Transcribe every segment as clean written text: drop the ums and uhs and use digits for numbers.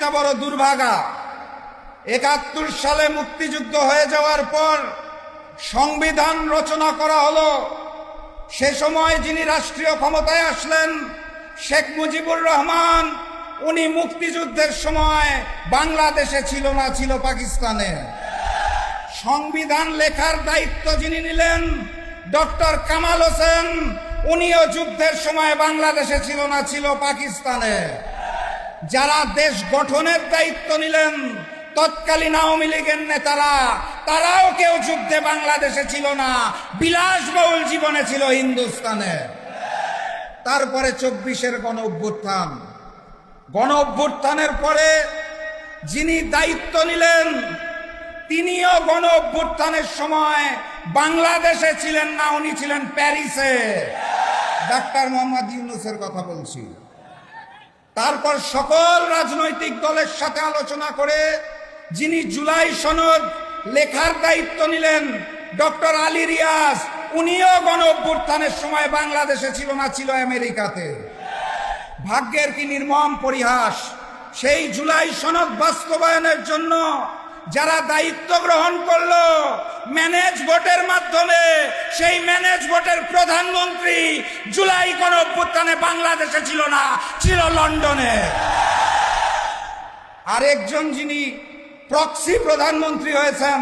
দেশটা বড় দুর্ভাগা। ৭১ সালে মুক্তিযুদ্ধ হয়ে যাওয়ার পর সংবিধান রচনা করা হলো। সে সময় যিনি রাষ্ট্রীয় ক্ষমতায় আসলেন শেখ মুজিবুর রহমান, উনি মুক্তিযুদ্ধের সময় বাংলাদেশে ছিল না, ছিল পাকিস্তানে। সংবিধান লেখার দায়িত্ব যিনি নিলেন ডক্টর কামাল হোসেন, উনিও যুদ্ধের সময় বাংলাদেশে ছিল না, ছিল পাকিস্তানে। যারা দেশ গঠনের দায়িত্ব নিলেন তৎকালীন আওয়ামী লীগের নেতারা, তারাও কেউ যুদ্ধে বাংলাদেশে ছিল না, বিলাসবহুল জীবনে ছিল হিন্দুস্তানে। তারপরে ২৪-এর গণ অভ্যুত্থান। গণ অভ্যুত্থানের পরে যিনি দায়িত্ব নিলেন তিনিও গণ অভ্যুত্থানের সময় বাংলাদেশে ছিলেন না, উনি ছিলেন প্যারিসে। ডাক্তার মোহাম্মদ ইউনূসের কথা বলছি। তারপর সকল রাজনৈতিক দলের সাথে আলোচনা করে যিনি জুলাই সনদ লেখার দায়িত্ব নিলেন ডক্টর আলী রিয়াজ, উনিও গণ অভ্যুত্থানের সময় বাংলাদেশে ছিল না, ছিল আমেরিকাতে। ভাগ্যের কি নির্মম পরিহাস! সেই জুলাই সনদ বাস্তবায়নের জন্য যারা দায়িত্ব গ্রহণ করলো ম্যানেজ ভোটের মাধ্যমে, সেই ম্যানেজ ভোটের প্রধানমন্ত্রী জুলাই গণ অভ্যুত্থানে বাংলাদেশে ছিল না, ছিল লন্ডনে। আরেকজন যিনি প্রক্সি প্রধানমন্ত্রী হয়েছেন,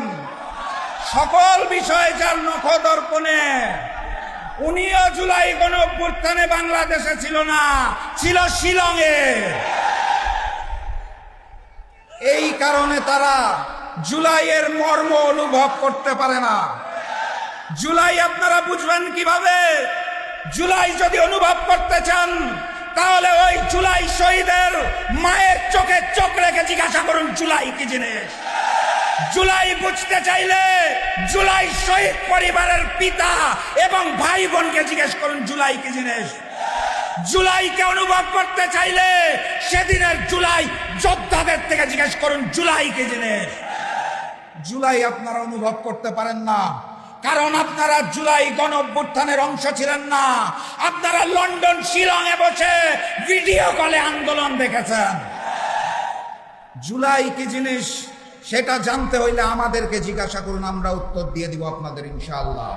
সকল বিষয়ে যার নখদর্পণে, উনিও জুলাই গণ অভ্যুত্থানে বাংলাদেশে ছিল না, ছিল শিলংয়ে। এই কারণে তারা জুলাইয়ের মর্ম অনুভব করতে পারে না। জুলাই আপনারা বুঝবেন কিভাবে? জুলাই যদি অনুভব করতে চান তাহলে ওই জুলাই শহীদের মায়ের চোখে চোখ রেখে জিজ্ঞাসা করুন জুলাই কি জিনিস। জুলাই বুঝতে চাইলে জুলাই শহীদ পরিবারের পিতা এবং ভাই বোনকে জিজ্ঞেস করুন জুলাই কি জিনিস। জুলাইকে অনুভব করতে চাইলে সেদিনের জুলাই যোদ্ধাদের থেকে জিজ্ঞেস করুন জুলাই কি জিনিস। জুলাই আপনারা অনুভব করতে পারেন না, কারণ আপনারা জুলাই গণ অভ্যুত্থানের অংশ ছিলেন না। আপনারা লন্ডন, শিলংয়ে বসে ভিডিও কলে আন্দোলন দেখেছেন। জুলাই কি জিনিস সেটা জানতে হইলে আমাদেরকে জিজ্ঞাসা করুন, আমরা উত্তর দিয়ে দিব আপনাদের ইনশাআল্লাহ।